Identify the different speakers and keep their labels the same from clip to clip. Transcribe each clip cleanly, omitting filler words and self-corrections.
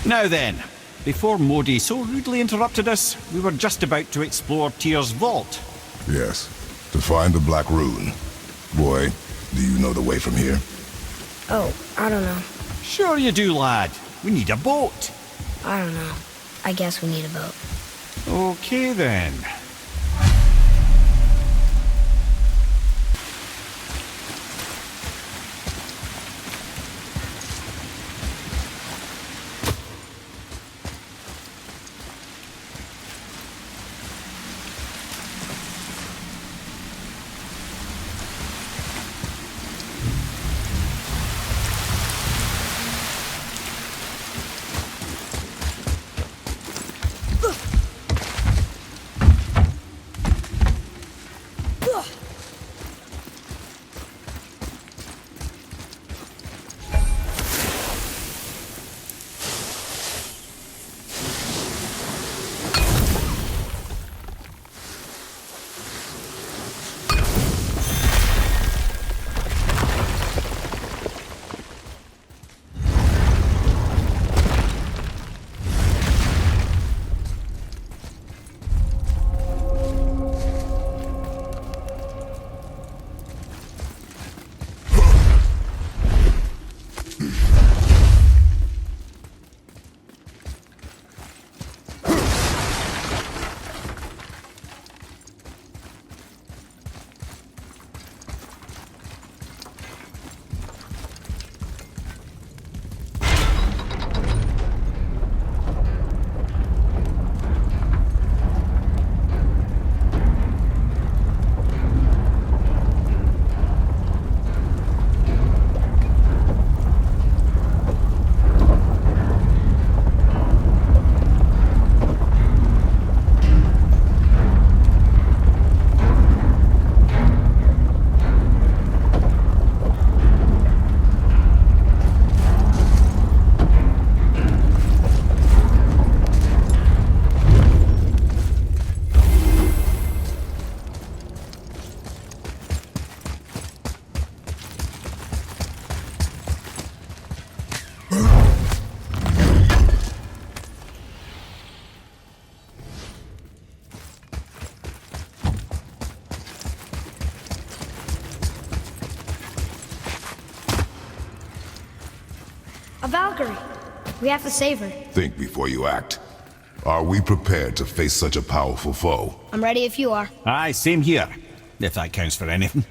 Speaker 1: Now then, before Modi so rudely interrupted us, we were just about to explore Tyr's vault.
Speaker 2: Yes, to find the Black Rune. Boy, do you know the way from here?
Speaker 3: Oh, I don't know.
Speaker 1: Sure you do, lad. We need a boat.
Speaker 3: I don't know. I guess we need a boat.
Speaker 1: Okay then.
Speaker 3: A Valkyrie! We have to save her.
Speaker 2: Think before you act. Are we prepared to face such a powerful foe?
Speaker 3: I'm ready if you are.
Speaker 1: Aye, same here. If that counts for anything.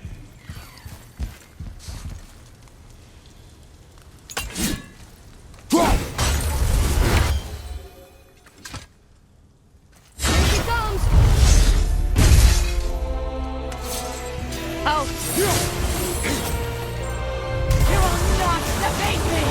Speaker 3: Here she comes! Oh.
Speaker 4: You will not defeat me!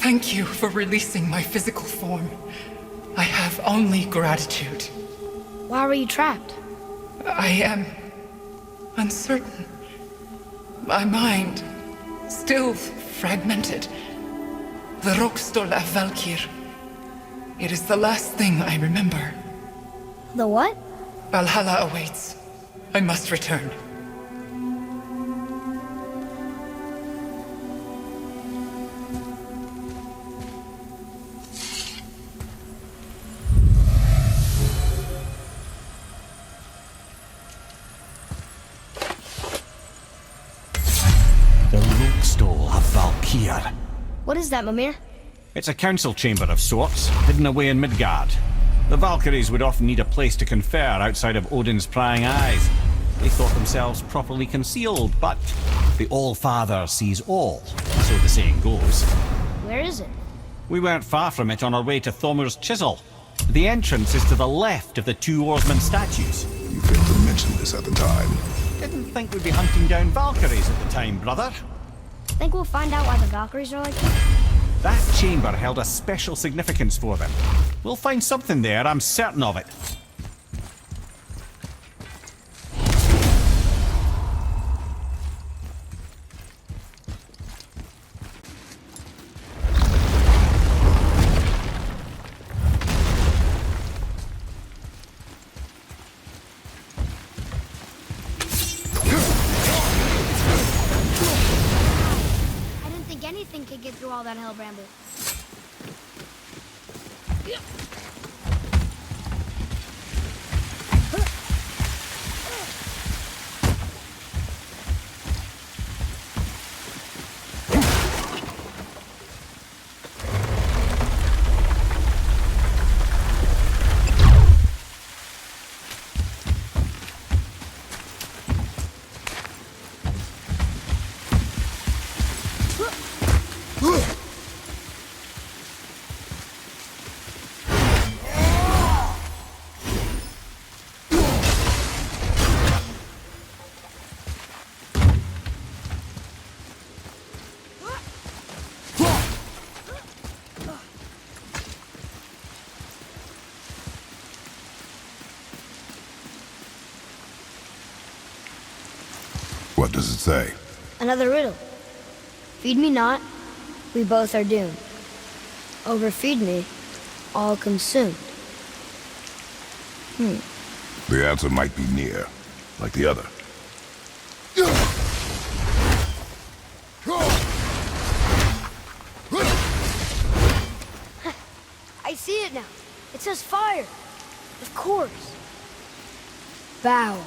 Speaker 5: thank you for releasing my physical form. I have only gratitude.
Speaker 3: Why were you trapped?
Speaker 5: I am uncertain. My mind still fragmented. The Rokstol af Valkyr. It is the last thing I remember.
Speaker 3: The what?
Speaker 5: Valhalla awaits. I must return.
Speaker 1: The Rokstol of Valkyr.
Speaker 3: What is that, Mimir?
Speaker 1: It's a council chamber of sorts, hidden away in Midgard. The Valkyries would often need a place to confer outside of Odin's prying eyes. They thought themselves properly concealed, but the All-Father sees all, so the saying goes.
Speaker 3: Where is it?
Speaker 1: We weren't far from it on our way to Thormur's Chisel. The entrance is to the left of the two oarsmen statues.
Speaker 2: You failed to mention this at the time.
Speaker 1: Didn't think we'd be hunting down Valkyries at the time, brother.
Speaker 3: Think we'll find out why the Valkyries are like that?
Speaker 1: That chamber held a special significance for them. We'll find something there, I'm certain of it.
Speaker 3: I didn't think anything could get through all that hell bramble.
Speaker 2: What does it say?
Speaker 3: Another riddle. Feed me not, we both are doomed. Overfeed me, all consumed.
Speaker 2: The answer might be near, like the other.
Speaker 3: I see it now. It says fire. Of course. Bow.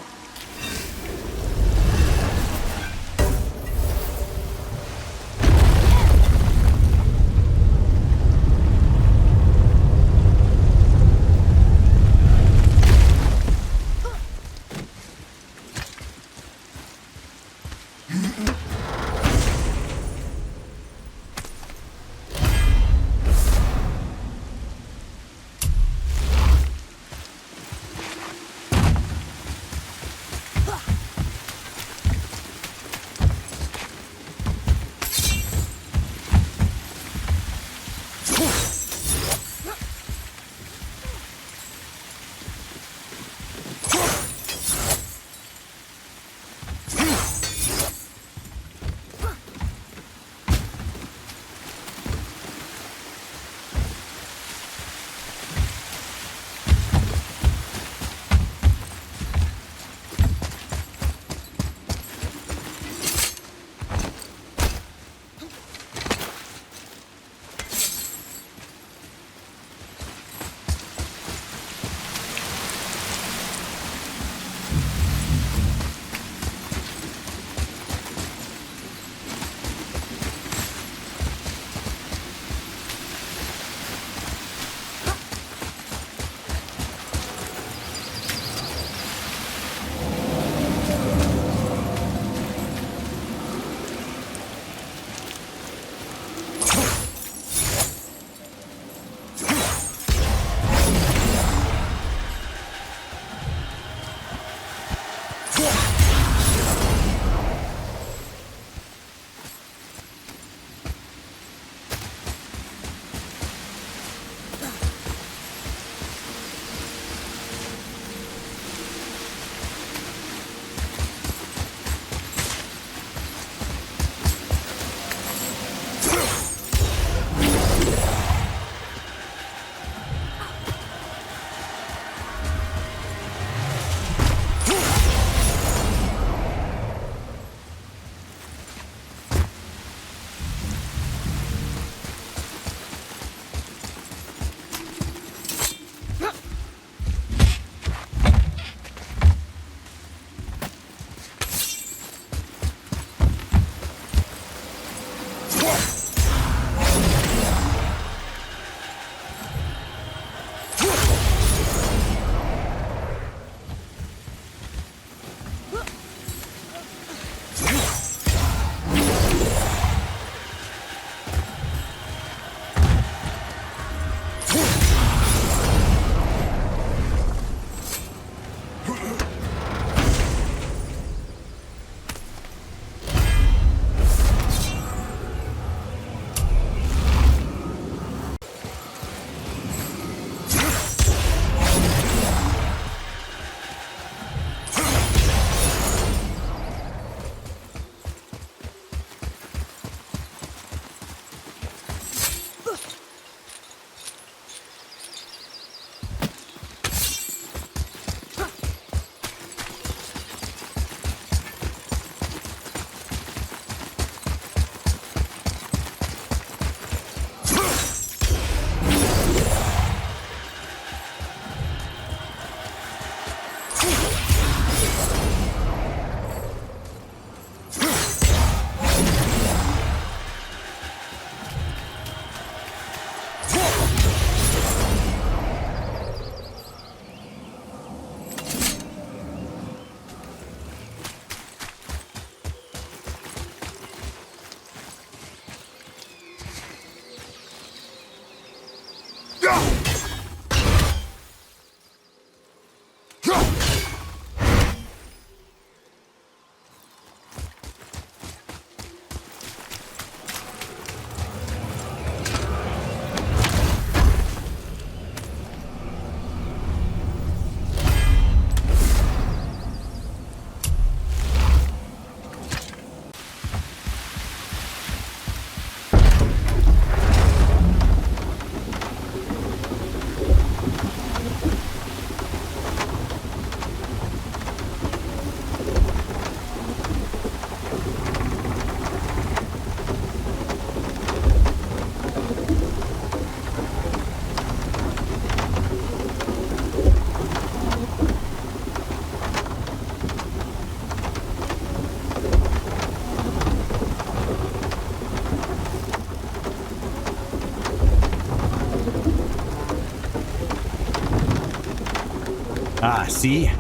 Speaker 1: Ah, see?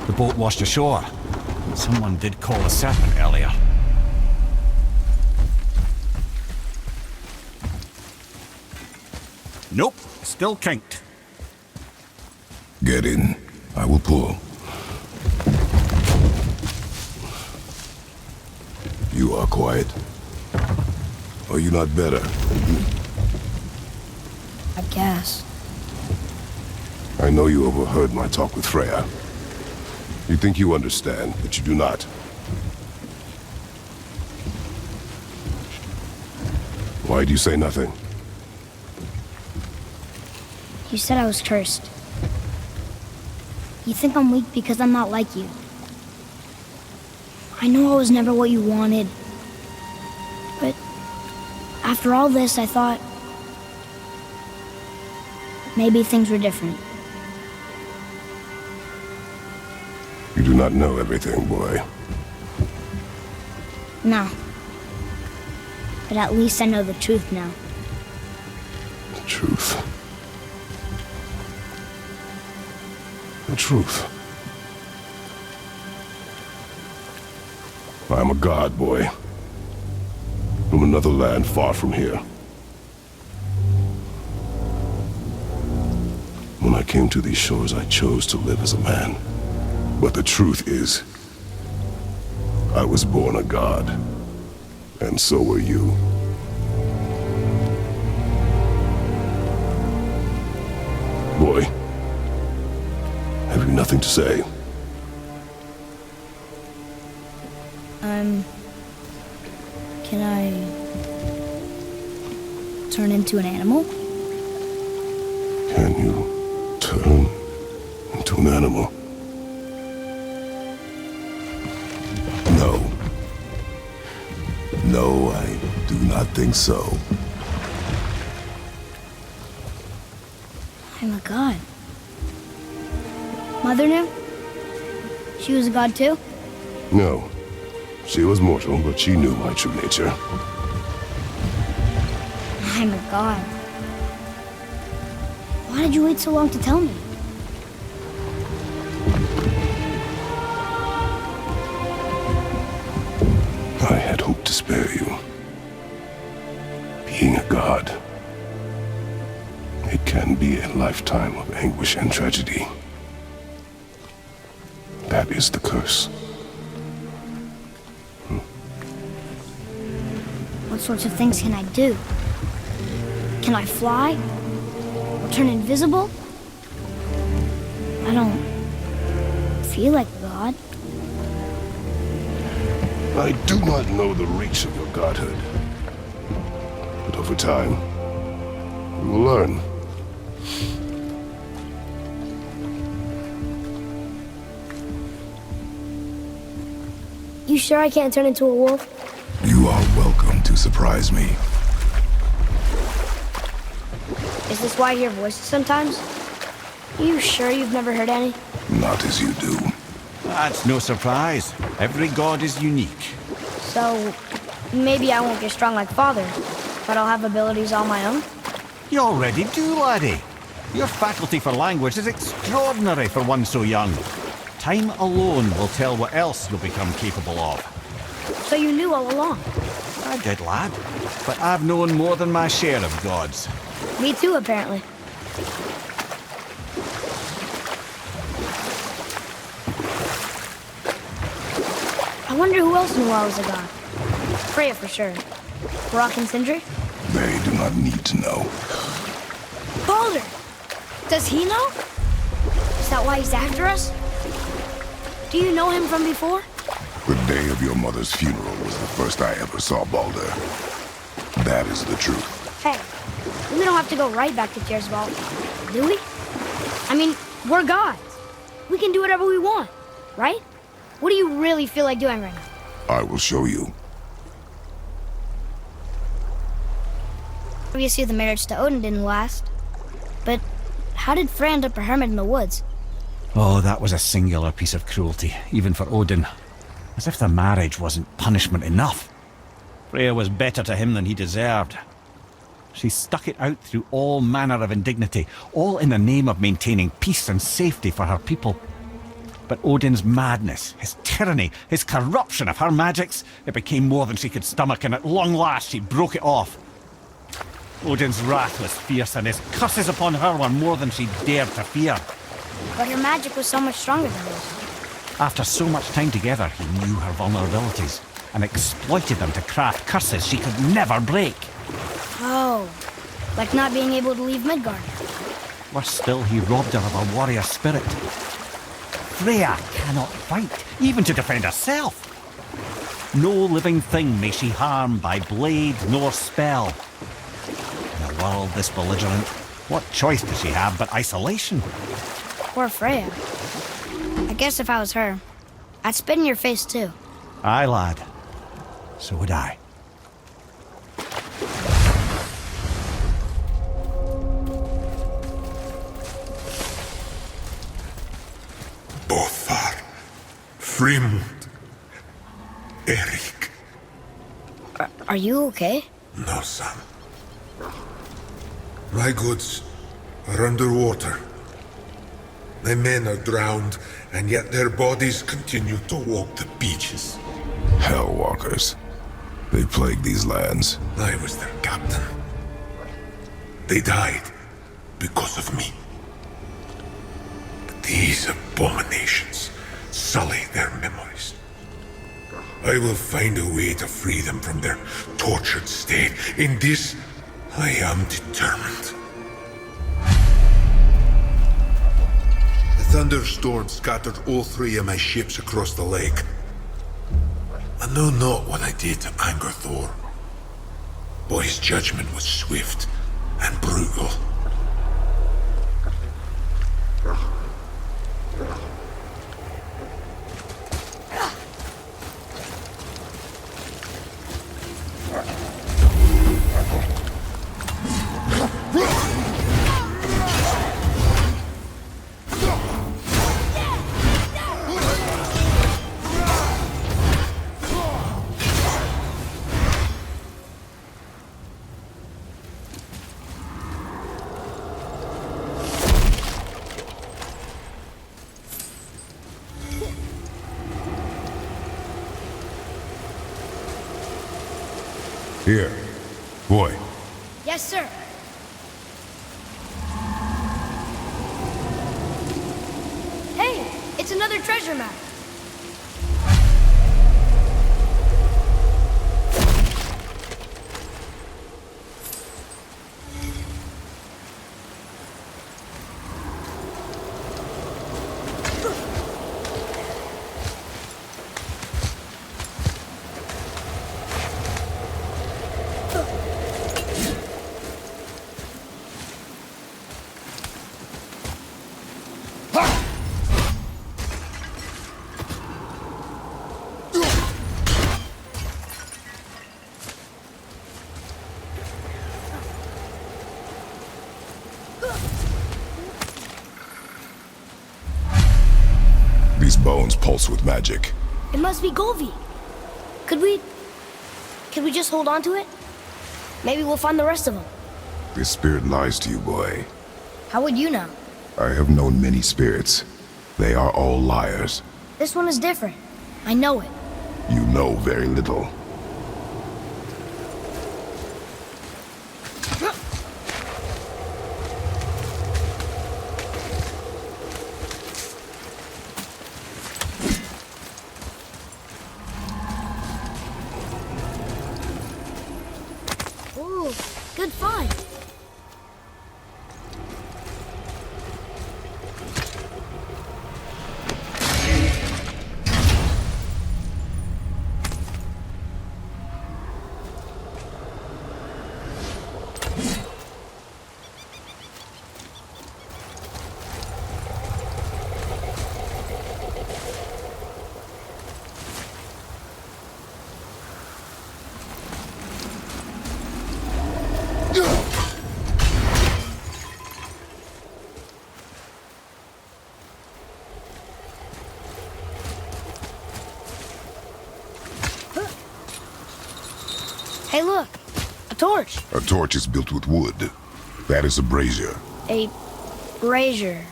Speaker 1: The boat washed ashore. Someone did call the serpent earlier. Nope, still kinked.
Speaker 2: Get in. I will pull. You are quiet. Are you not better?
Speaker 3: I guess.
Speaker 2: I know you overheard my talk with Freya. You think you understand, but you do not. Why do you say nothing?
Speaker 3: You said I was cursed. You think I'm weak because I'm not like you. I know I was never what you wanted. But after all this, I thought maybe things were different.
Speaker 2: You do not know everything, boy.
Speaker 3: No. But at least I know the truth now.
Speaker 2: The truth. The truth. I am a god, boy. From another land far from here. When I came to these shores, I chose to live as a man. But the truth is, I was born a god. And so were you. Boy, have you nothing to say?
Speaker 3: Can I turn into an animal?
Speaker 2: Can you turn into an animal? No. No, I do not think so.
Speaker 3: I'm a god. Mother knew? She was a god too?
Speaker 2: No. She was mortal, but she knew my true nature.
Speaker 3: I'm a god. Why did you wait so long to tell me?
Speaker 2: I had hoped to spare you. Being a god, it can be a lifetime of anguish and tragedy. That is the curse.
Speaker 3: What sorts of things can I do? Can I fly? Or turn invisible? I don't feel like a god.
Speaker 2: I do not know the reach of your godhood. But over time, we will learn.
Speaker 3: You sure I can't turn into a wolf?
Speaker 2: You are welcome to surprise me.
Speaker 3: Is this why I hear voices sometimes? You sure you've never heard any?
Speaker 2: Not as you do.
Speaker 1: That's no surprise. Every god is unique.
Speaker 3: So, maybe I won't get strong like Father, but I'll have abilities all my own?
Speaker 1: You already do, laddie. Your faculty for language is extraordinary for one so young. Time alone will tell what else you'll become capable of.
Speaker 3: So you knew all along?
Speaker 1: I did, lad. But I've known more than my share of gods.
Speaker 3: Me too, apparently. I wonder who else knew I was a god. Freya for sure. Brock and Sindri?
Speaker 2: They do not need to know.
Speaker 3: Baldur! Does he know? Is that why he's after us? Do you know him from before?
Speaker 2: The day of your mother's funeral was the first I ever saw Baldur. That is the truth.
Speaker 3: Hey, we don't have to go right back to Tierswald, do we? I mean, we're gods. We can do whatever we want, right? What do you really feel like doing right now?
Speaker 2: I will show you.
Speaker 3: Obviously, the marriage to Odin didn't last. But how did Frey end up a hermit in the woods?
Speaker 1: Oh, that was a singular piece of cruelty, even for Odin. As if the marriage wasn't punishment enough. Freya was better to him than he deserved. She stuck it out through all manner of indignity, all in the name of maintaining peace and safety for her people. But Odin's madness, his tyranny, his corruption of her magics, it became more than she could stomach, and at long last she broke it off. Odin's wrath was fierce, and his curses upon her were more than she dared to fear.
Speaker 3: But her magic was so much stronger than his.
Speaker 1: After so much time together, he knew her vulnerabilities and exploited them to craft curses she could never break.
Speaker 3: Oh, like not being able to leave Midgard.
Speaker 1: Worse still, he robbed her of her warrior spirit. Freya cannot fight, even to defend herself. No living thing may she harm by blade nor spell. In a world this belligerent, what choice does she have but isolation?
Speaker 3: Poor Freya. I guess if I was her, I'd spit in your face too.
Speaker 1: Aye, lad. So would I.
Speaker 6: Bothar, Frimund, Erik.
Speaker 3: Are you okay?
Speaker 6: No, son. My goods are underwater. My men are drowned, and yet their bodies continue to walk the beaches.
Speaker 2: Hellwalkers. They plague these lands.
Speaker 6: I was their captain. They died because of me. But these abominations sully their memories. I will find a way to free them from their tortured state. In this, I am determined. The thunderstorm scattered all 3 of my ships across the lake. I know not what I did to anger Thor, but his judgment was swift and brutal.
Speaker 2: Here. Boy.
Speaker 3: Yes, sir. Hey, it's another treasure map.
Speaker 2: These bones pulse with magic.
Speaker 3: It must be Golvi. Could we just hold on to it? Maybe we'll find the rest of them.
Speaker 2: This spirit lies to you, boy.
Speaker 3: How would you know?
Speaker 2: I have known many spirits. They are all liars.
Speaker 3: This one is different. I know it.
Speaker 2: You know very little.
Speaker 3: Ooh, good find. Hey, look. A torch.
Speaker 2: A torch is built with wood. That is a brazier.
Speaker 3: A brazier.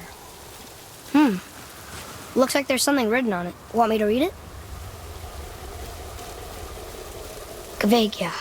Speaker 3: Looks like there's something written on it. Want me to read it? Kvekia.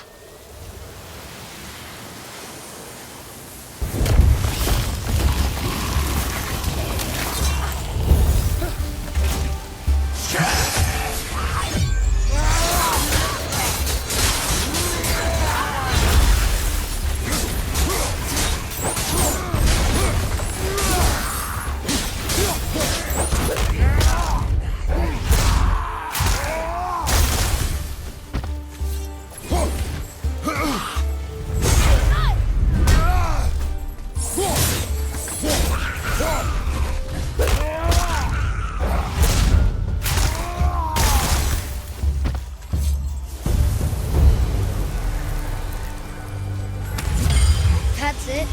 Speaker 3: That's it.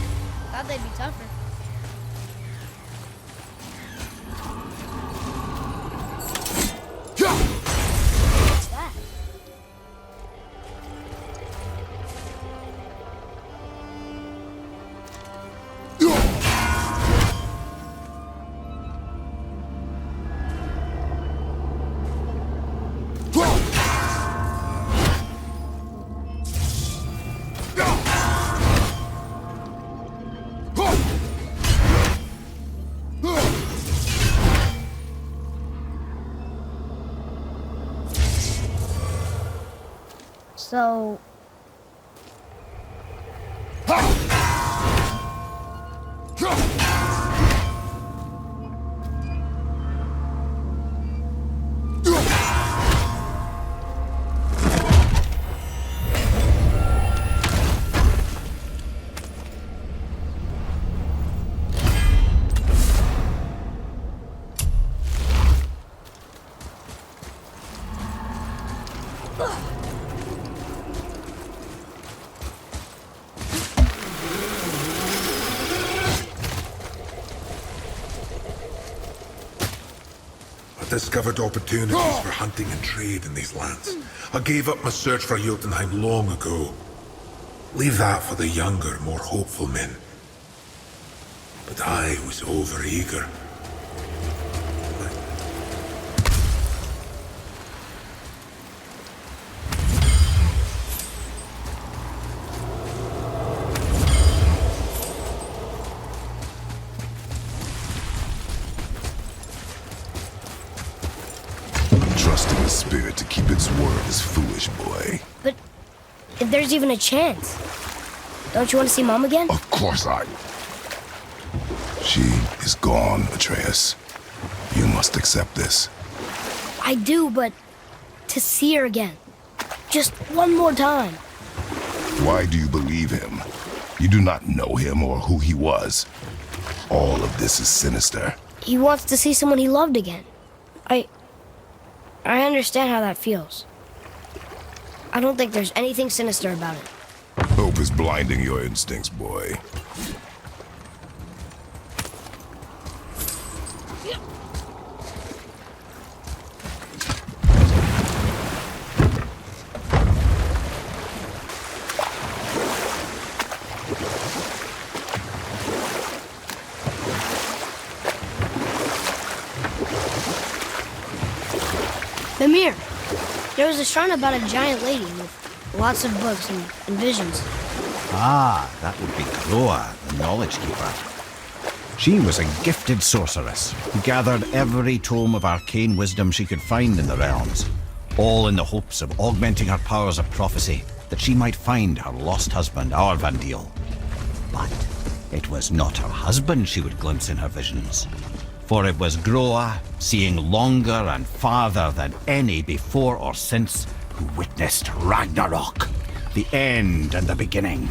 Speaker 3: Thought they'd be tougher. What's that? So...
Speaker 6: I discovered opportunities for hunting and trade in these lands. I gave up my search for Jotunheim long ago. Leave that for the younger, more hopeful men. But I was overeager.
Speaker 2: Trusting the spirit to keep its word is foolish, boy.
Speaker 3: But if there's even a chance, don't you want to see Mom again?
Speaker 2: Of course I... She is gone, Atreus. You must accept this.
Speaker 3: I do, but to see her again. Just one more time.
Speaker 2: Why do you believe him? You do not know him or who he was. All of this is sinister.
Speaker 3: He wants to see someone he loved again. I understand how that feels. I don't think there's anything sinister about it.
Speaker 2: Hope is blinding your instincts, boy.
Speaker 3: Mimir, there was a shrine about a giant lady with lots of books and visions.
Speaker 1: Ah, that would be Groa, the Knowledge Keeper. She was a gifted sorceress who gathered every tome of arcane wisdom she could find in the realms, all in the hopes of augmenting her powers of prophecy, that she might find her lost husband, Aurvandil. But it was not her husband she would glimpse in her visions, for it was Groa, seeing longer and farther than any before or since, who witnessed Ragnarok, the end and the beginning.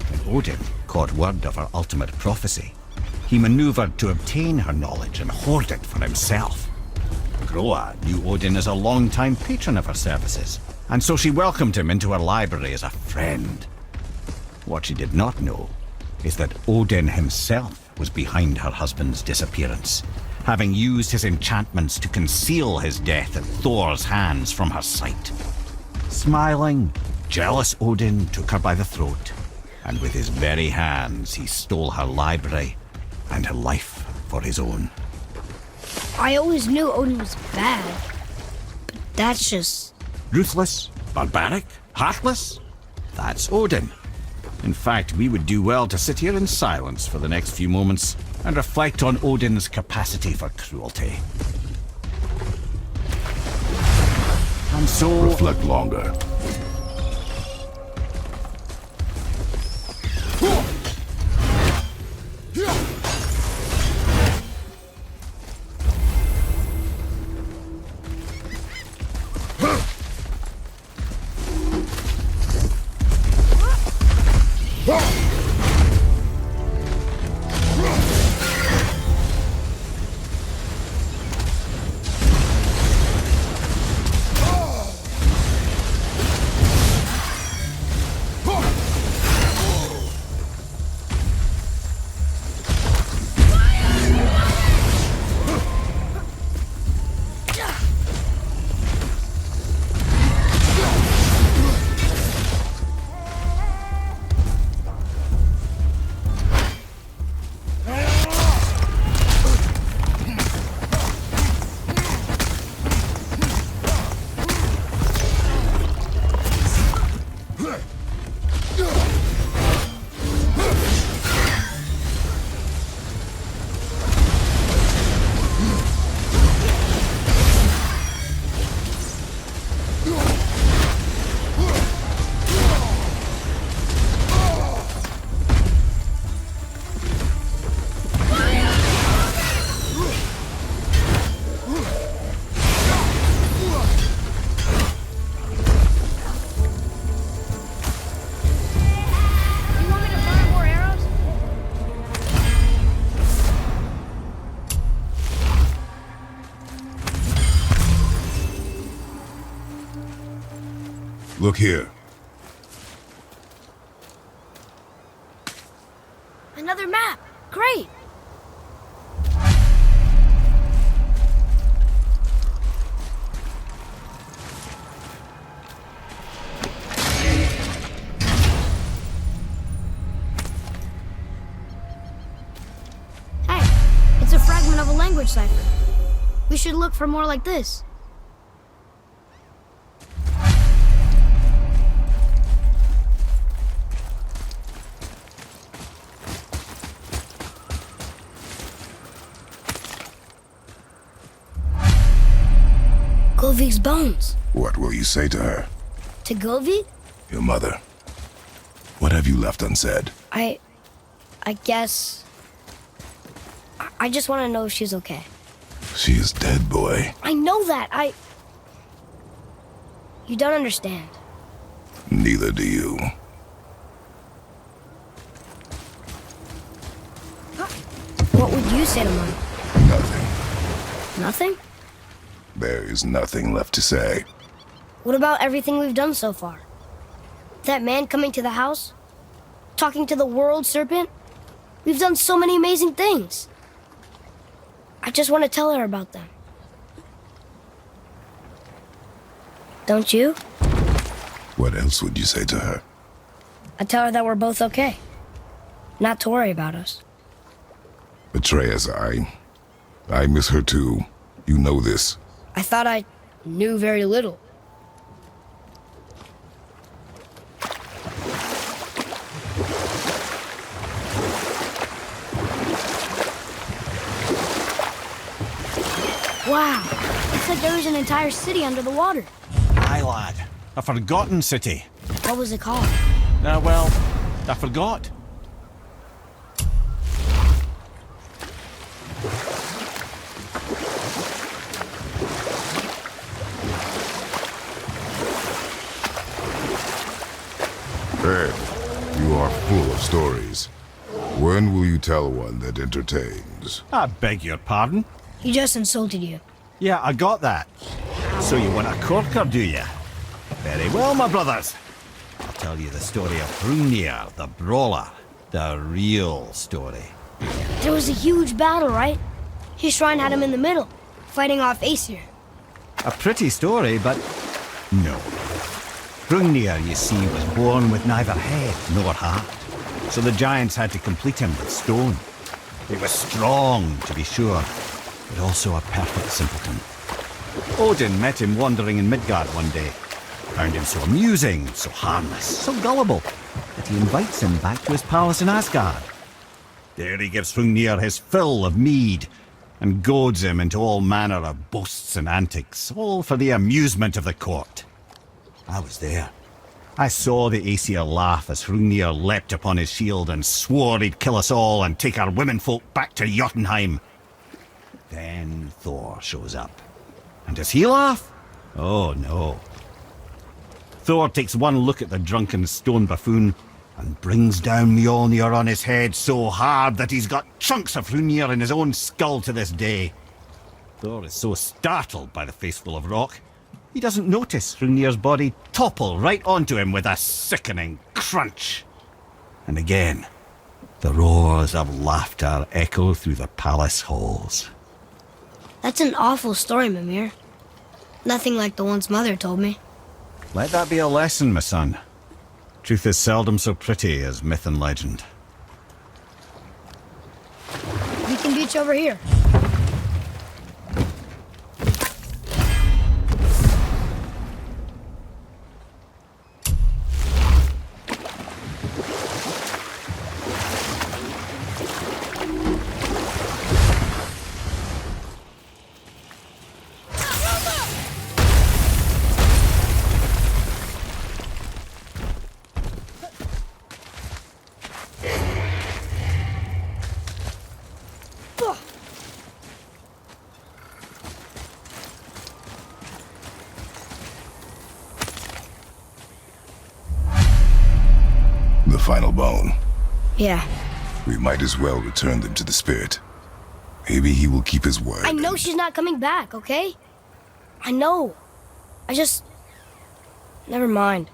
Speaker 1: When Odin caught word of her ultimate prophecy, he maneuvered to obtain her knowledge and hoard it for himself. Groa knew Odin as a long-time patron of her services, and so she welcomed him into her library as a friend. What she did not know is that Odin himself was behind her husband's disappearance, having used his enchantments to conceal his death at Thor's hands from her sight. Smiling, jealous Odin took her by the throat, and with his very hands he stole her library and her life for his own.
Speaker 3: I always knew Odin was bad. But that's just...
Speaker 1: Ruthless, barbaric, heartless? That's Odin. In fact, we would do well to sit here in silence for the next few moments and reflect on Odin's capacity for cruelty. And so...
Speaker 2: Reflect longer. Look here.
Speaker 3: Another map! Great! Hey, it's a fragment of a language cipher. We should look for more like this. Govig's bones.
Speaker 2: What will you say to her?
Speaker 3: To Govig?
Speaker 2: Your mother. What have you left unsaid?
Speaker 3: I guess... I just want to know if she's okay.
Speaker 2: She is dead, boy.
Speaker 3: I know that, You don't understand.
Speaker 2: Neither do you.
Speaker 3: What would you say to Mom?
Speaker 2: Nothing.
Speaker 3: Nothing?
Speaker 2: There is nothing left to say.
Speaker 3: What about everything we've done so far? That man coming to the house? Talking to the world serpent? We've done so many amazing things. I just want to tell her about them. Don't you?
Speaker 2: What else would you say to her?
Speaker 3: I tell her that we're both okay. Not to worry about us.
Speaker 2: Atreus, I miss her too. You know this.
Speaker 3: I thought I knew very little. Wow, it's like there was an entire city under the water.
Speaker 1: Aye, lad. A forgotten city.
Speaker 3: What was it called?
Speaker 1: Well, I forgot.
Speaker 2: Ed, you are full of stories. When will you tell one that entertains?
Speaker 1: I beg your pardon?
Speaker 3: He just insulted you.
Speaker 1: Yeah, I got that. So you want a corker, do you? Very well, my brothers. I'll tell you the story of Hrungnir, the brawler. The real story.
Speaker 3: There was a huge battle, right? His shrine had him in the middle, fighting off Aesir.
Speaker 1: A pretty story, but no. Hrungnir, you see, was born with neither head nor heart. So the giants had to complete him with stone. He was strong, to be sure, but also a perfect simpleton. Odin met him wandering in Midgard one day. Found him so amusing, so harmless, so gullible, that he invites him back to his palace in Asgard. There he gives Hrungnir his fill of mead, and goads him into all manner of boasts and antics, all for the amusement of the court. I was there. I saw the Aesir laugh as Hrungnir leapt upon his shield and swore he'd kill us all and take our womenfolk back to Jotunheim. Then Thor shows up. And does he laugh? Oh no. Thor takes one look at the drunken stone buffoon and brings down Mjolnir on his head so hard that he's got chunks of Hrungnir in his own skull to this day. Thor is so startled by the face full of rock, he doesn't notice Hrungnir's body topple right onto him with a sickening crunch. And again, the roars of laughter echo through the palace halls.
Speaker 3: That's an awful story, Mimir. Nothing like the ones Mother told me.
Speaker 1: Let that be a lesson, my son. Truth is seldom so pretty as myth and legend.
Speaker 3: Beacon Beach over here.
Speaker 2: The final bone.
Speaker 3: Yeah.
Speaker 2: We might as well return them to the spirit. Maybe he will keep his word.
Speaker 3: I know she's not coming back, okay? I know. Never mind.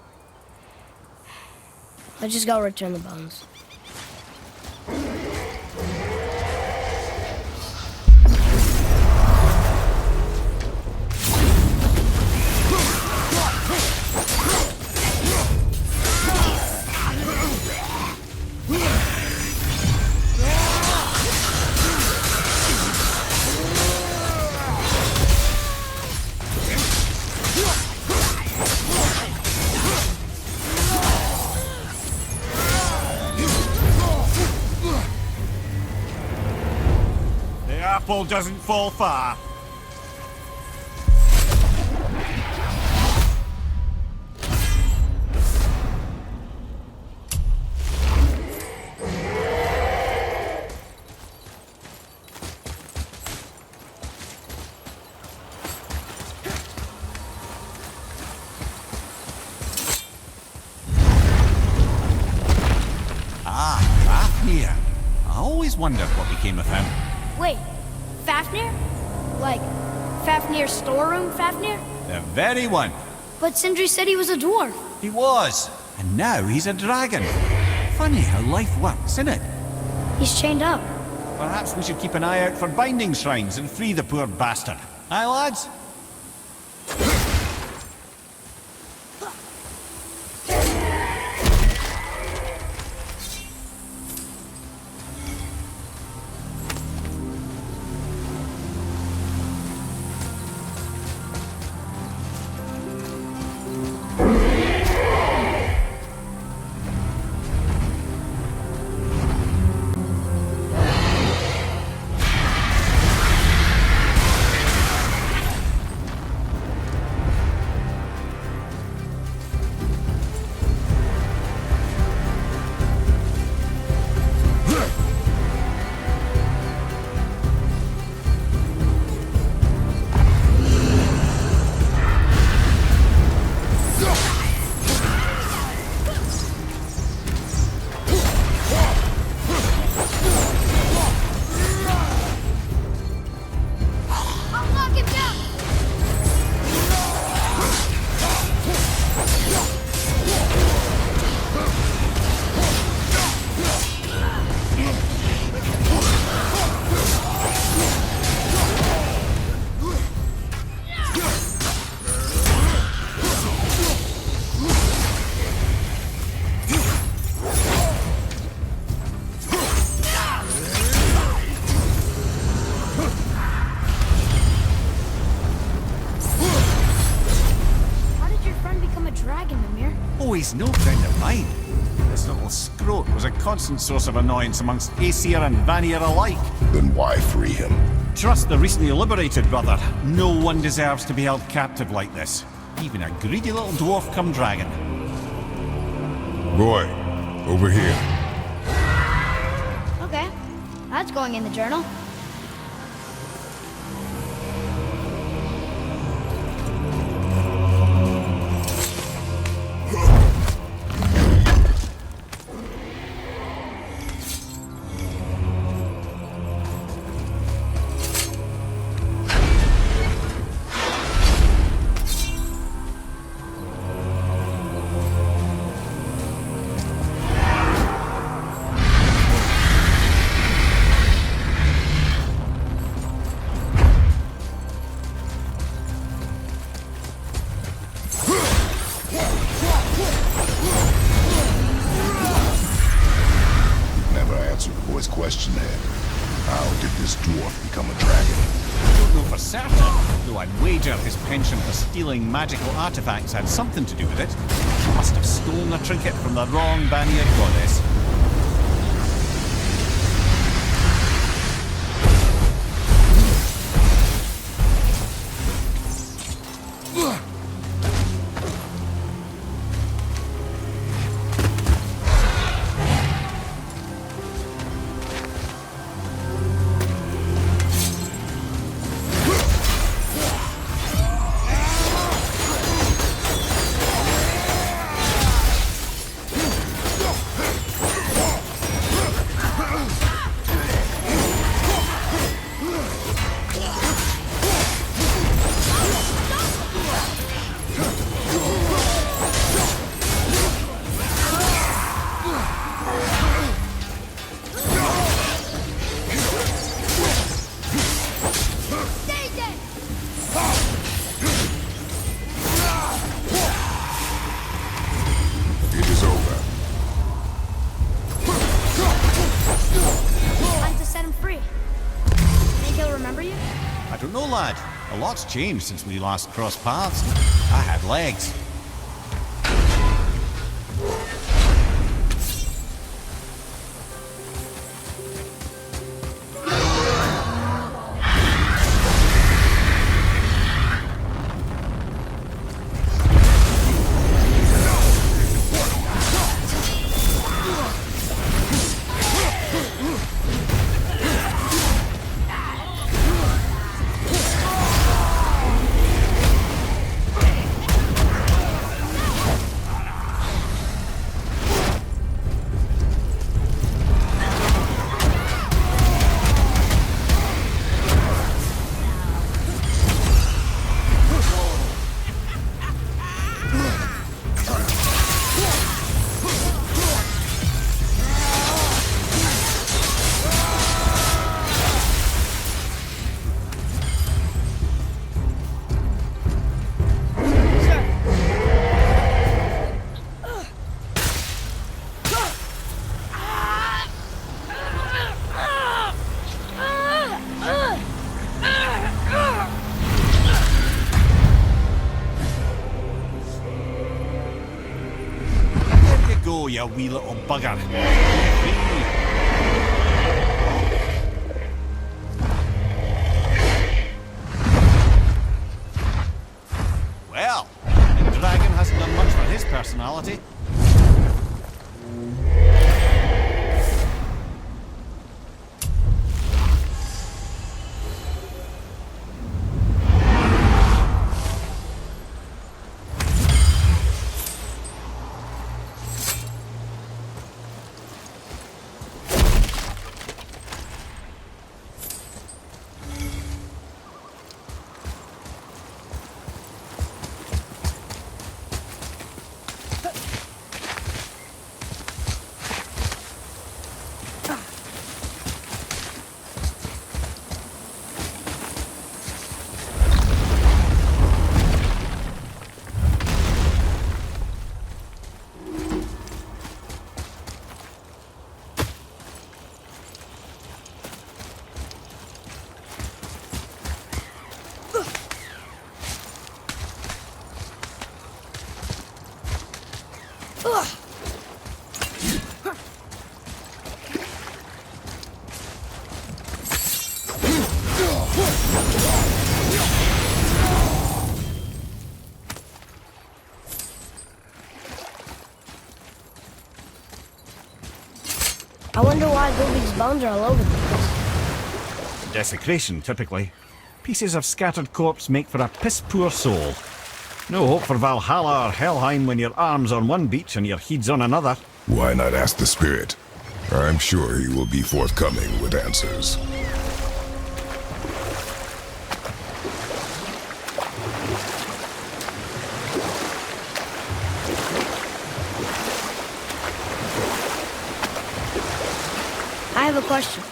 Speaker 3: Let's just go return the bones.
Speaker 1: Apple doesn't fall far. Fafnir. I always wondered what became of him.
Speaker 3: Wait, Fafnir? Like, Fafnir's storeroom Fafnir?
Speaker 1: The very one.
Speaker 3: But Sindri said he was a dwarf.
Speaker 1: He was. And now he's a dragon. Funny how life works, isn't it?
Speaker 3: He's chained up.
Speaker 1: Perhaps we should keep an eye out for binding shrines and free the poor bastard. Aye, lads? Oh, he's no friend of mine. This little scrote was a constant source of annoyance amongst Aesir and Vanir alike.
Speaker 2: Then why free him?
Speaker 1: Trust the recently liberated, brother. No one deserves to be held captive like this. Even a greedy little dwarf come dragon.
Speaker 2: Boy, over here.
Speaker 3: Okay, that's going in the journal.
Speaker 2: Question then. How did this dwarf become a dragon?
Speaker 1: I don't know for certain, though I'd wager his penchant for stealing magical artifacts had something to do with it. He must have stolen a trinket from the wrong Vanir goddess. I don't know, lad. A lot's changed since we last crossed paths. I had legs. Go, you wee little bugger. Well, the dragon hasn't done much for his personality.
Speaker 3: I wonder why Gulvig's bones are all over the place.
Speaker 1: Desecration, typically. Pieces of scattered corpse make for a piss-poor soul. No hope for Valhalla or Helheim when your arm's on one beach and your head's on another.
Speaker 2: Why not ask the spirit? I'm sure he will be forthcoming with answers.
Speaker 3: I have a question.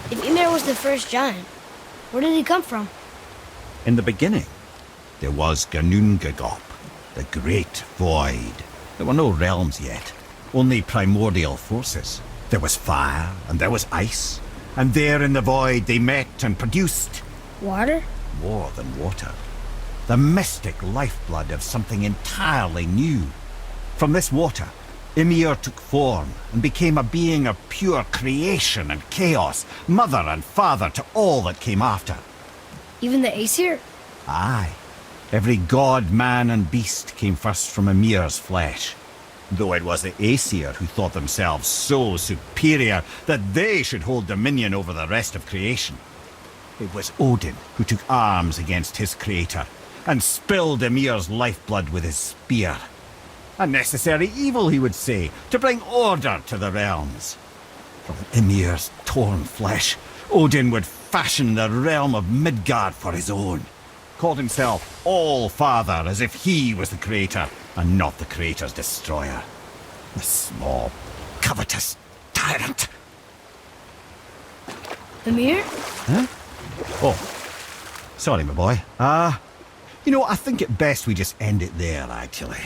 Speaker 3: If Ymir was the first giant, where did he come from?
Speaker 1: In the beginning, there was Ginnungagop, the Great Void. There were no realms yet, only primordial forces. There was fire, and there was ice, and there in the void they met and produced
Speaker 3: Water?
Speaker 1: more than water. The mystic lifeblood of something entirely new. From this water, Ymir took form and became a being of pure creation and chaos, mother and father to all that came after.
Speaker 3: Even the Aesir?
Speaker 1: Aye. Every god, man and beast came first from Ymir's flesh. Though it was the Aesir who thought themselves so superior that they should hold dominion over the rest of creation. It was Odin who took arms against his creator and spilled Ymir's lifeblood with his spear. A necessary evil, he would say, to bring order to the realms. From Ymir's torn flesh, Odin would fashion the realm of Midgard for his own. Called himself All-Father as if he was the creator and not the creator's destroyer. The small, covetous tyrant.
Speaker 3: Ymir?
Speaker 1: Huh? Oh, sorry, my boy. You know, I think it best we just end it there, actually.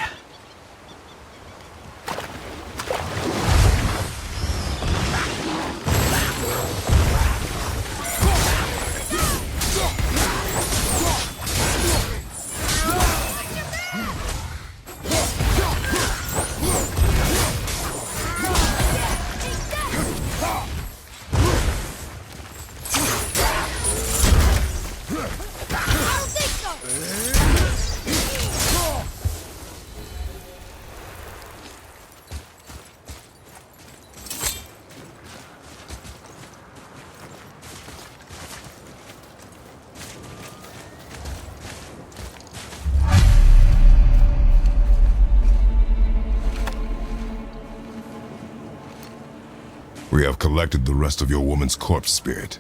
Speaker 2: We have collected the rest of your woman's corpse spirit.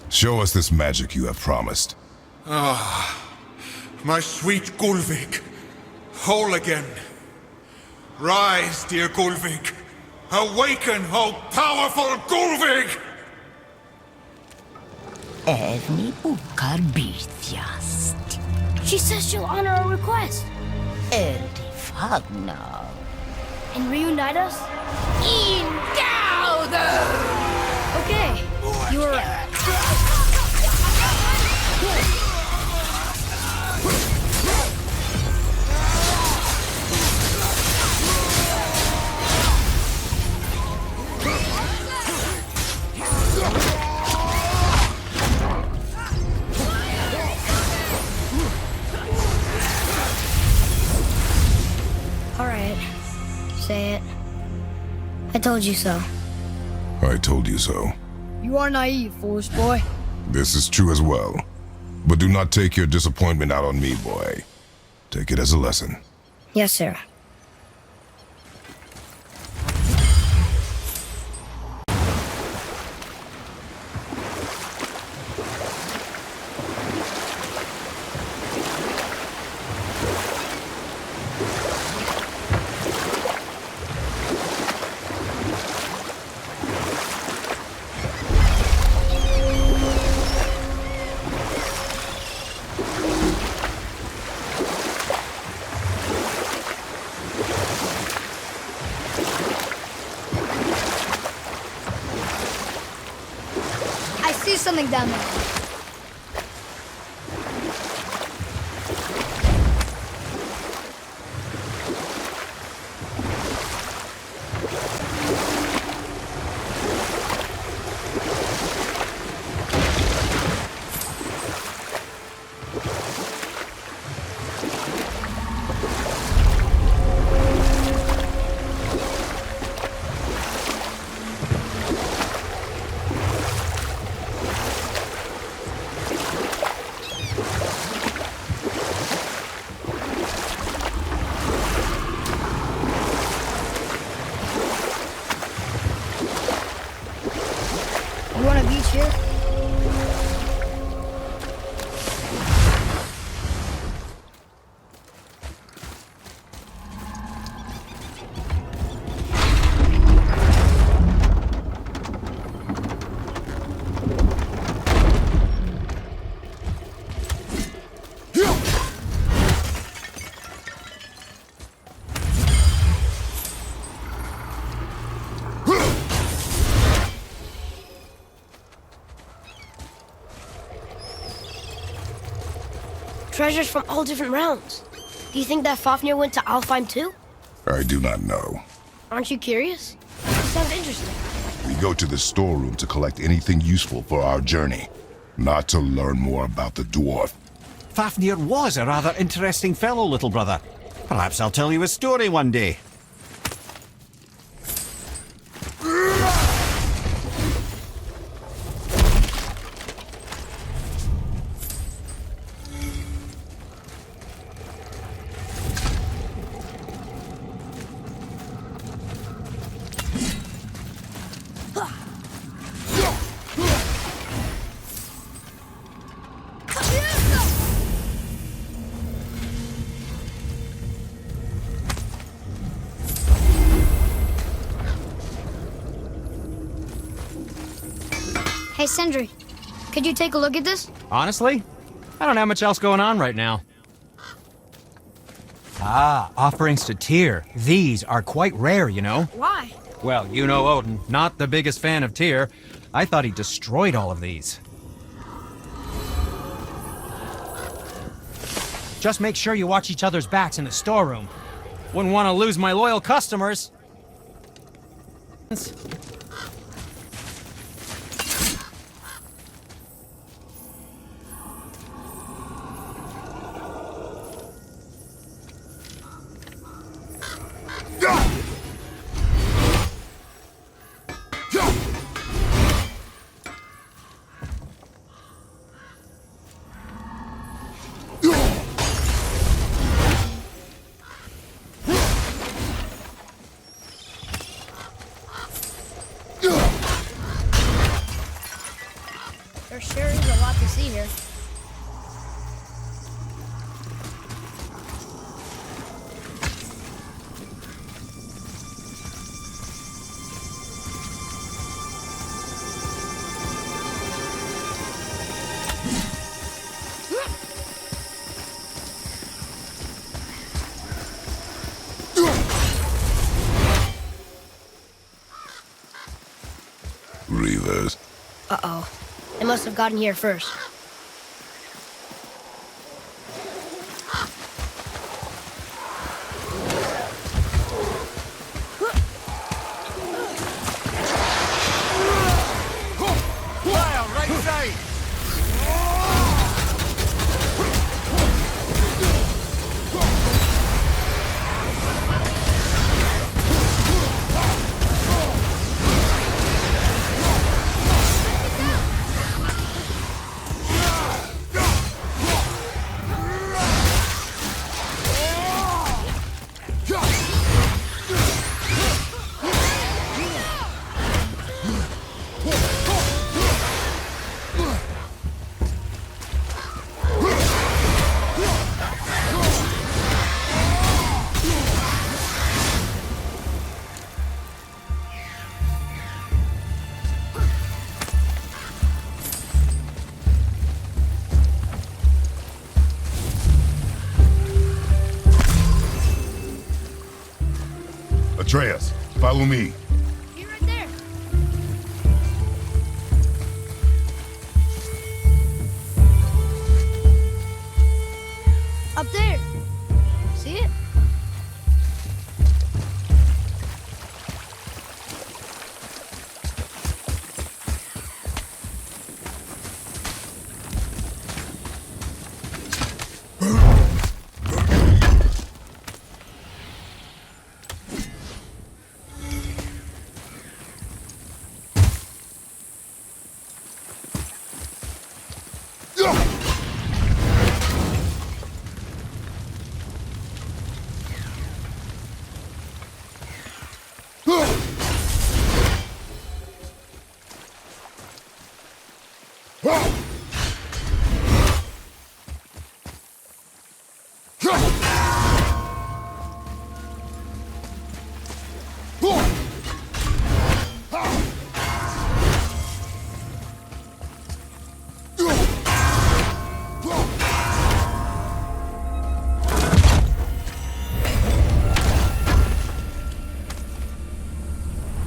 Speaker 2: Show us this magic you have promised.
Speaker 6: My sweet Gulvig. Whole again. Rise, dear Gulvig. Awaken, O powerful Gulvig!
Speaker 4: Evni ukar bitjast.
Speaker 3: She says she'll honor our request
Speaker 4: Eldi Fafnir.
Speaker 3: and reunite us? Okay, you were right. All right, say it. I told you so.
Speaker 2: I told you so.
Speaker 3: You are naive, foolish boy.
Speaker 2: This is true as well. But do not take your disappointment out on me, boy. Take it as a lesson.
Speaker 3: Yes, sir. I see something down there. Treasures from all different realms. Do you think that Fafnir went to Alfheim too?
Speaker 2: I do not know.
Speaker 3: Aren't you curious? Sounds interesting.
Speaker 2: We go to the storeroom to collect anything useful for our journey, not to learn more about the dwarf.
Speaker 1: Fafnir was a rather interesting fellow, little brother. Perhaps I'll tell you a story one day.
Speaker 3: Hey, Sindri, could you take a look at this?
Speaker 7: Honestly, I don't have much else going on right now. Ah, offerings to Tyr. These are quite rare, you know.
Speaker 3: Why?
Speaker 7: Well, you know Odin, not the biggest fan of Tyr. I thought he destroyed all of these. Just make sure you watch each other's backs in the storeroom. Wouldn't want to lose my loyal customers.
Speaker 3: There sure is a lot to see here.
Speaker 2: Reavers.
Speaker 3: Uh-oh. They must have gotten here first.
Speaker 2: Atreus, follow me.
Speaker 3: Be right there. Up there. See it?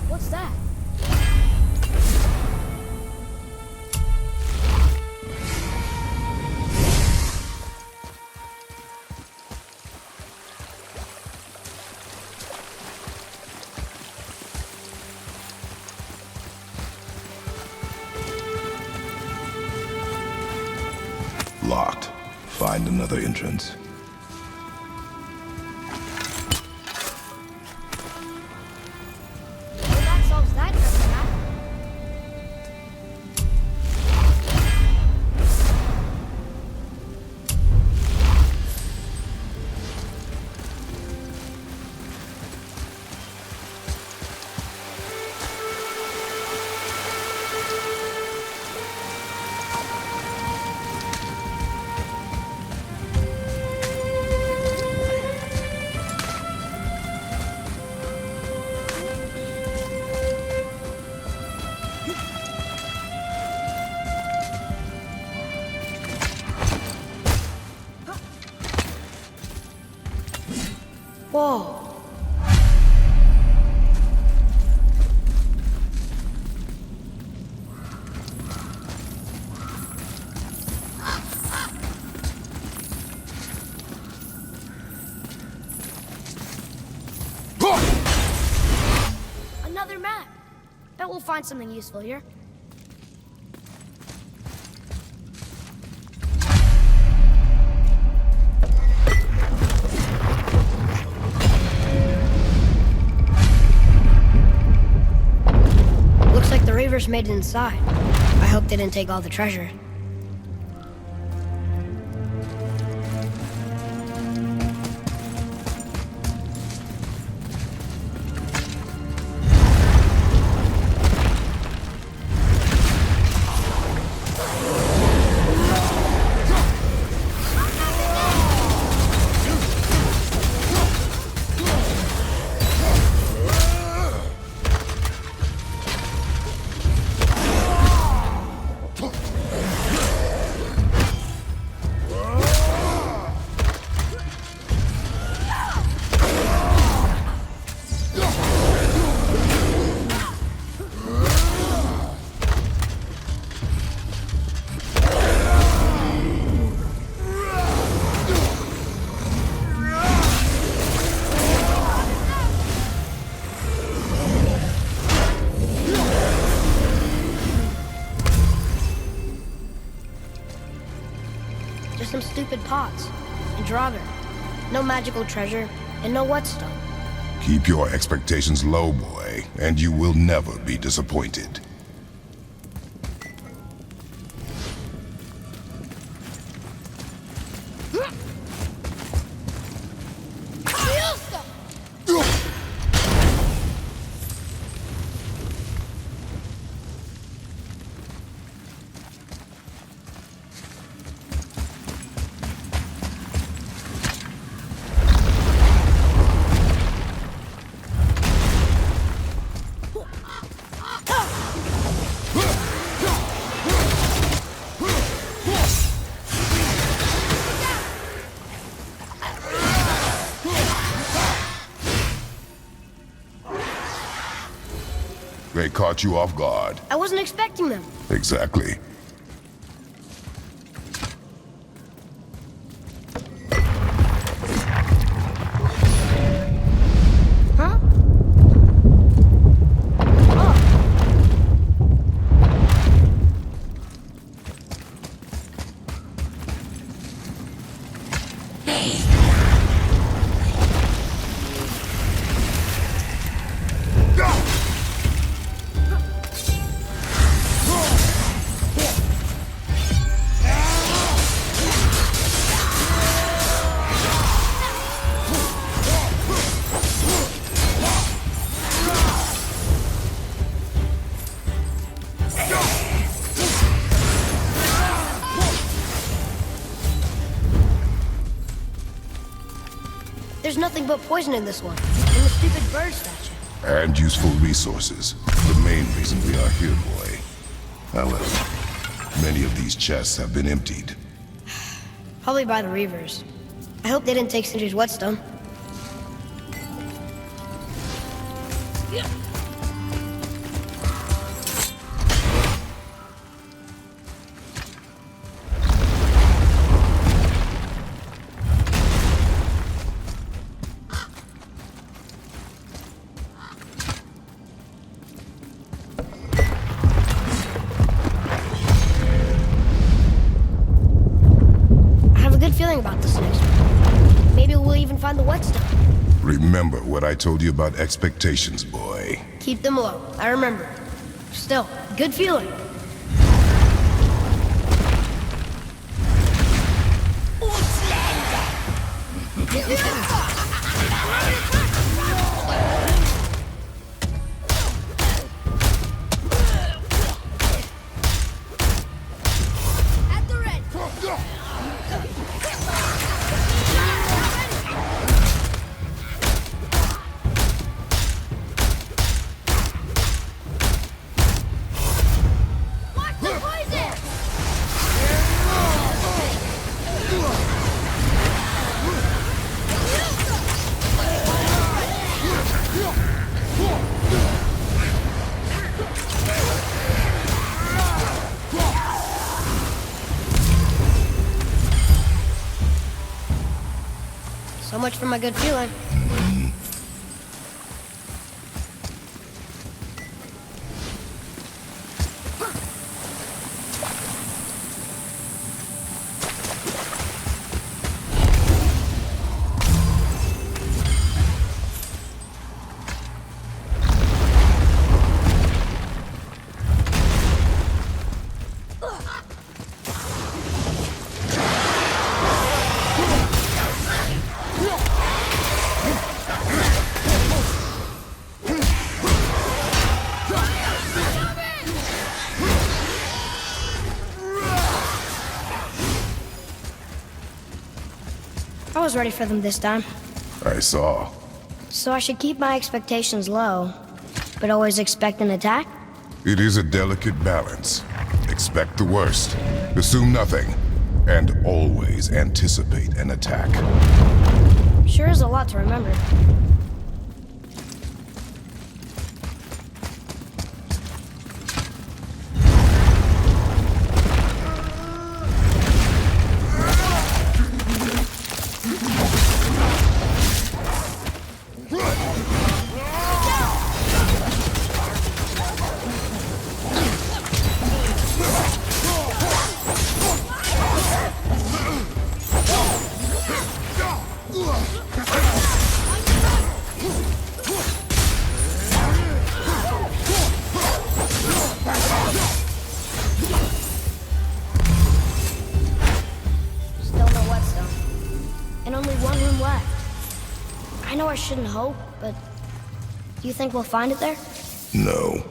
Speaker 3: What's that?
Speaker 2: Locked. Find another entrance.
Speaker 3: Well, that solves that treasure map. Whoa. Another map. Bet we'll find something useful here. Looks like the Reavers made it inside. I hope they didn't take all the treasure. Just some stupid pots and Draugr. No magical treasure and no whetstone.
Speaker 2: Keep your expectations low, boy, and you will never be disappointed. They caught you off guard.
Speaker 3: I wasn't expecting them.
Speaker 2: Exactly.
Speaker 3: Huh? Oh. There's nothing but poison in this one. And the stupid bird statue.
Speaker 2: And useful resources. The main reason we are here, boy. However, many of these chests have been emptied.
Speaker 3: Probably by the Reavers. I hope they didn't take Sindri's whetstone. find the whetstone.
Speaker 2: Remember what I told you about expectations, boy.
Speaker 3: Keep them low. I remember. Still, good feeling.
Speaker 8: At the red. Watch the poison!
Speaker 3: So much for my good feeling. I was ready for them this time.
Speaker 2: I saw.
Speaker 3: So I should keep my expectations low, but always expect an attack?
Speaker 2: It is a delicate balance. Expect the worst, assume nothing, and always anticipate an attack.
Speaker 3: Sure is a lot to remember. I know I shouldn't hope, but do you think we'll find it there?
Speaker 2: No.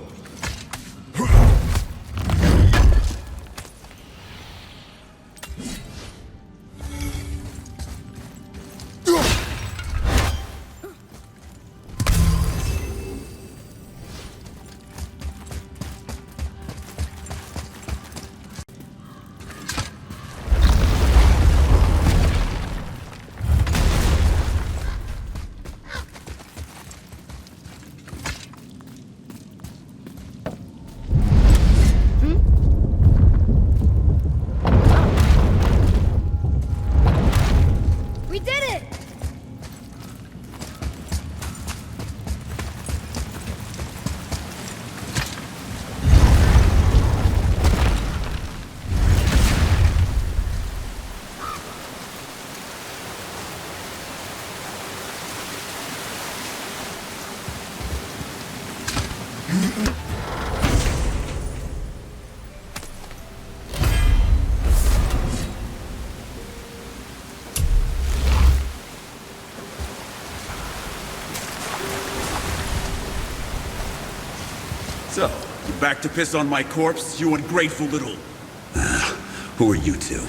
Speaker 3: We did it!
Speaker 9: So, you back to piss on my corpse, you ungrateful little... who are you two?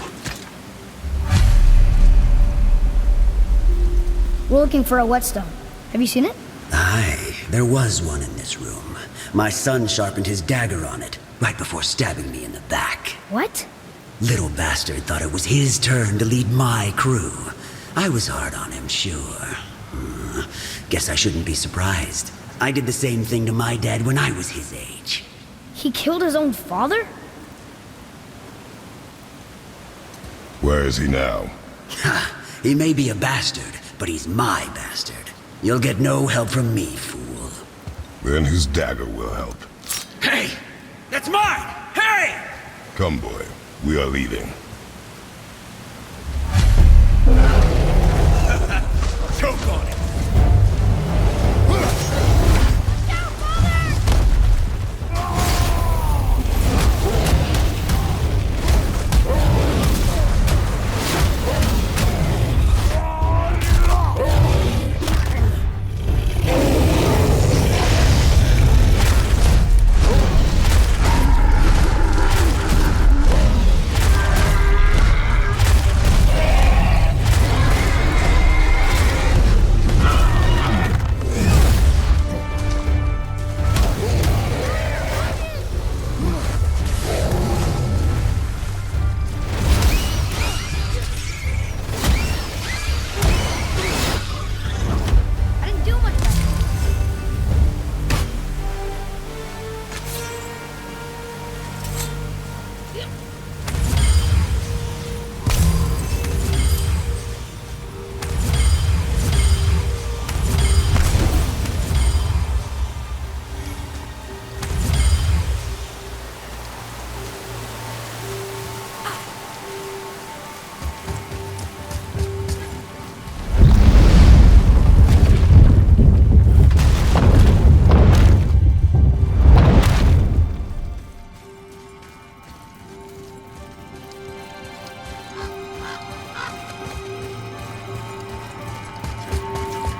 Speaker 3: We're looking for a whetstone. Have you seen it?
Speaker 10: Aye, there was one in this room. My son sharpened his dagger on it, right before stabbing me in the back.
Speaker 3: What?
Speaker 10: Little bastard thought it was his turn to lead my crew. I was hard on him, sure. Guess I shouldn't be surprised. I did the same thing to my dad when I was his age.
Speaker 3: He killed his own father?
Speaker 2: Where is he now?
Speaker 10: Ha! He may be a bastard, but he's my bastard. You'll get no help from me, fool.
Speaker 2: Then his dagger will help.
Speaker 9: Hey! That's mine! Hey!
Speaker 2: Come, boy. We are leaving.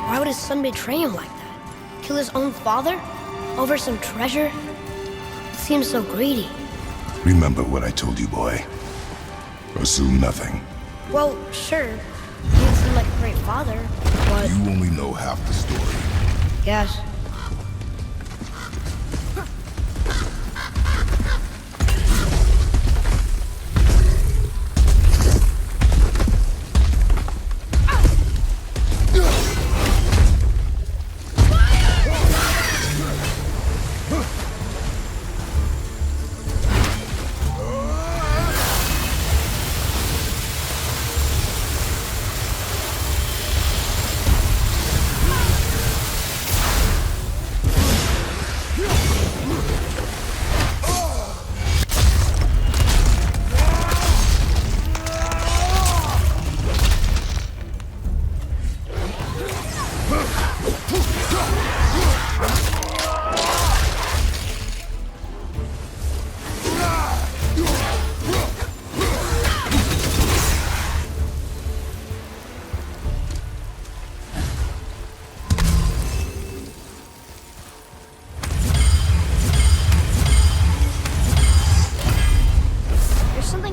Speaker 3: Why would his son betray him like that? Kill his own father? Over some treasure? It seems so greedy.
Speaker 2: Remember what I told you, boy. Assume nothing.
Speaker 3: Well, sure. He didn't seem like a great father, but...
Speaker 2: You only know half the story.
Speaker 3: Yes.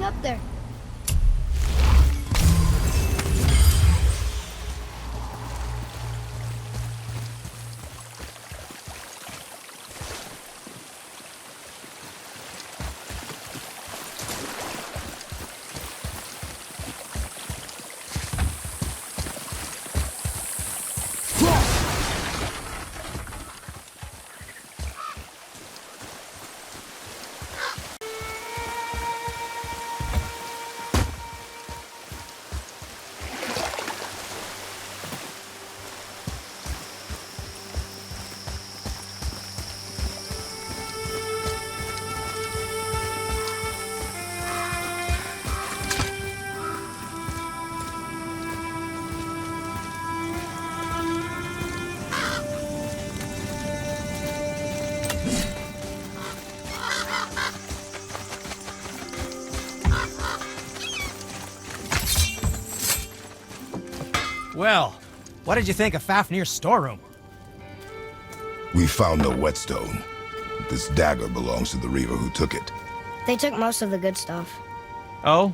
Speaker 3: Up there.
Speaker 7: Well, what did you think of Fafnir's storeroom?
Speaker 2: We found no whetstone. This dagger belongs to the Reaver who took it.
Speaker 3: They took most of the good stuff.
Speaker 7: Oh?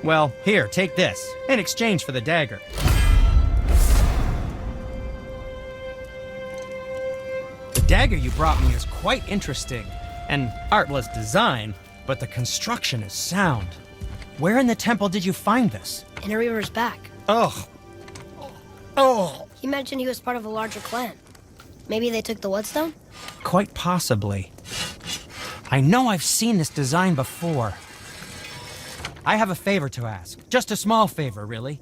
Speaker 7: Well, here, take this, in exchange for the dagger. The dagger you brought me is quite interesting. An artless design, but the construction is sound. Where in the temple did you find this?
Speaker 3: In a Reaver's back.
Speaker 7: Ugh. Oh!
Speaker 3: He mentioned he was part of a larger clan. Maybe they took the whetstone?
Speaker 7: Quite possibly. I know I've seen this design before. I have a favor to ask. Just a small favor, really.